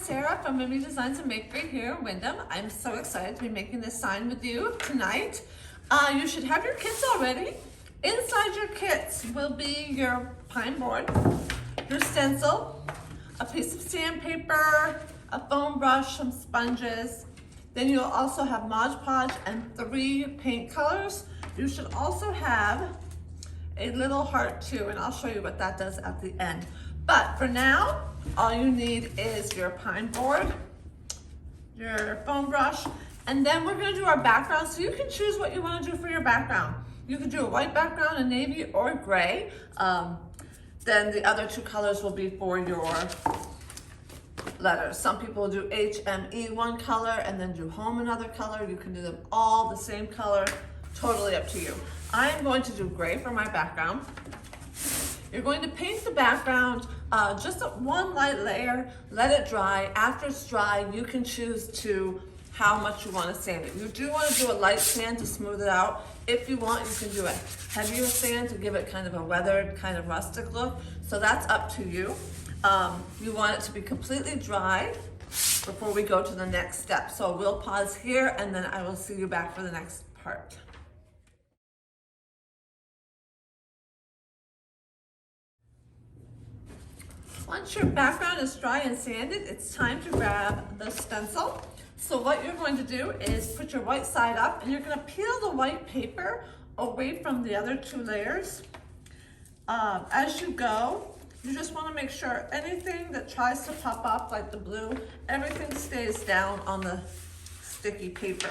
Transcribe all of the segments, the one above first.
Sarah from Mimi Designs and Makery here in Wyndham. I'm so excited to be making this sign with you tonight. You should have your kits already. Inside your kits will be your pine board, your stencil, a piece of sandpaper, a foam brush, some sponges. Then you'll also have Mod Podge and 3 paint colors. You should also have a little heart too, and I'll show you what that does at the end. But for now, all you need is your pine board, your foam brush, and then we're gonna do our background. So you can choose what you wanna do for your background. You can do a white background, a navy, or gray. Then the other 2 colors will be for your letters. Some people do HME one color and then do home another color. You can do them all the same color, totally up to you. I'm going to do gray for my background. You're going to paint the background, just one light layer, let it dry. After it's dry, you can choose to how much you want to sand it. You do want to do a light sand to smooth it out. If you want, you can do a heavier sand to give it kind of a weathered, kind of rustic look. So that's up to you. You want it to be completely dry before we go to the next step. So we'll pause here and then I will see you back for the next part. Once your background is dry and sanded, it's time to grab the stencil. So what you're going to do is put your white side up and you're going to peel the white paper away from the other 2 layers. As you go, you just want to make sure anything that tries to pop up, like the blue, everything stays down on the sticky paper.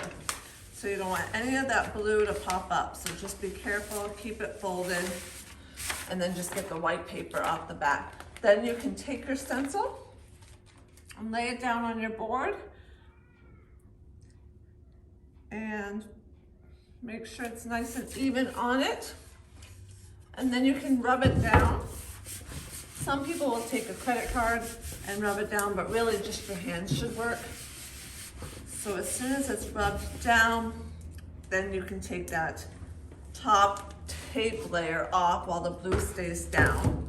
So you don't want any of that blue to pop up. So just be careful, keep it folded, and then just get the white paper off the back. Then you can take your stencil and lay it down on your board and make sure it's nice and even on it. And then you can rub it down. Some people will take a credit card and rub it down, but really just your hands should work. So as soon as it's rubbed down, then you can take that top tape layer off while the blue stays down.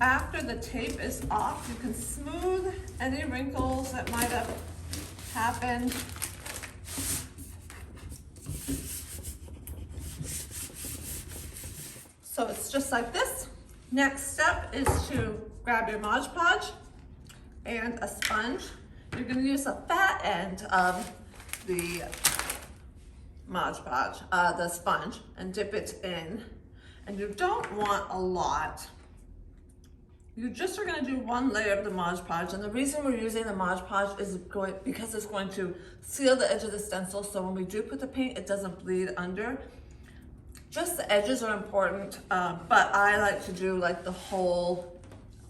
After the tape is off, you can smooth any wrinkles that might have happened. So it's just like this. Next step is to grab your Mod Podge and a sponge. You're going to use the fat end of the Mod Podge, the sponge, and dip it in. And you don't want a lot. You just are going to do 1 layer of the Mod Podge, and the reason we're using the Mod Podge is because it's going to seal the edge of the stencil, so when we do put the paint, it doesn't bleed under. Just the edges are important, but I like to do like the whole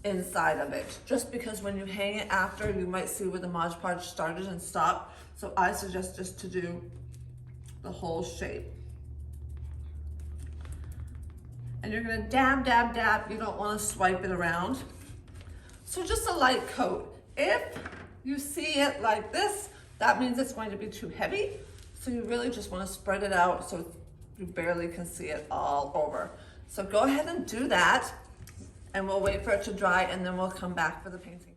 inside of it, just because when you hang it after, you might see where the Mod Podge started and stopped. So I suggest just to do the whole shape. And you're gonna dab, dab, dab. You don't wanna swipe it around. So just a light coat. If you see it like this, that means it's going to be too heavy. So you really just wanna spread it out so you barely can see it all over. So go ahead and do that, and we'll wait for it to dry, and then we'll come back for the painting.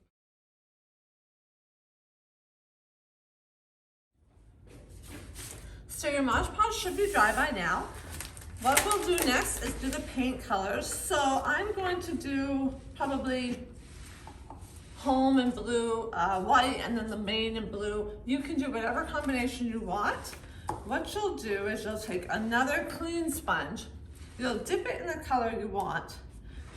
So your Mod Podge should be dry by now. What we'll do next is do the paint colors. So I'm going to do probably home in blue, white, and then the main in blue. You can do whatever combination you want. What you'll do is you'll take another clean sponge. You'll dip it in the color you want.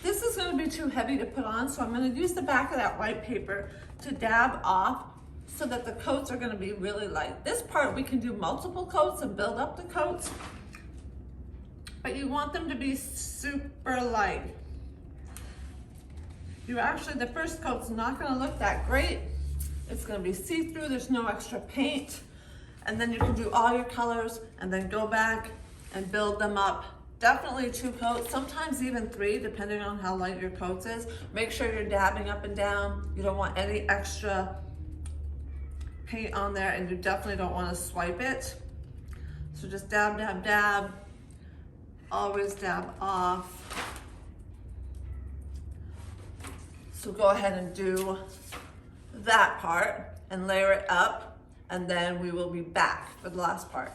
This is going to be too heavy to put on, so I'm going to use the back of that white paper to dab off so that the coats are going to be really light. This part we can do multiple coats and build up the coats, but you want them to be super light. The first coat's not gonna look that great. It's gonna be see-through, there's no extra paint. And then you can do all your colors and then go back and build them up. Definitely 2 coats, sometimes even 3, depending on how light your coat is. Make sure you're dabbing up and down. You don't want any extra paint on there, and you definitely don't wanna swipe it. So just dab, dab, dab. always dab off. So go ahead and do that part and layer it up, and then we will be back for the last part.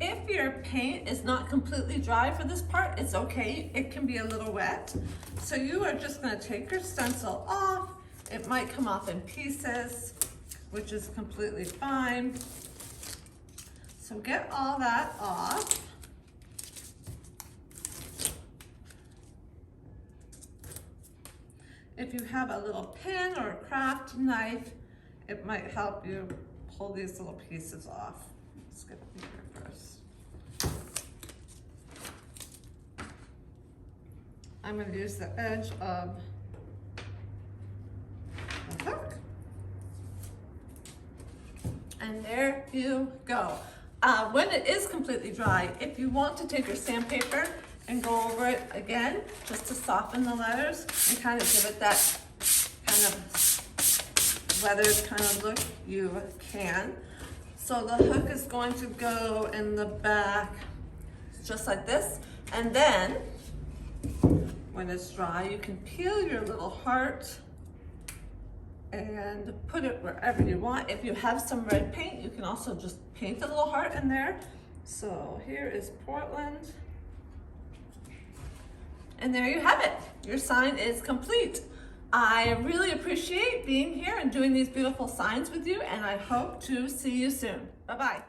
If your paint is not completely dry for this part, it's okay. It can be a little wet. So you are just gonna take your stencil off. It might come off in pieces, which is completely fine. So get all that off. If you have a little pin or a craft knife, it might help you pull these little pieces off. Let's get here first. I'm going to use the edge of the hook. And there you go. When it is completely dry, if you want to take your sandpaper and go over it again, just to soften the letters and kind of give it that kind of weathered kind of look, you can. So the hook is going to go in the back just like this, and then when it's dry, you can peel your little heart and put it wherever you want. If you have some red paint, you can also just paint a little heart in there. So here is Portland. And there you have it. Your sign is complete. I really appreciate being here and doing these beautiful signs with you, and I hope to see you soon. Bye-bye.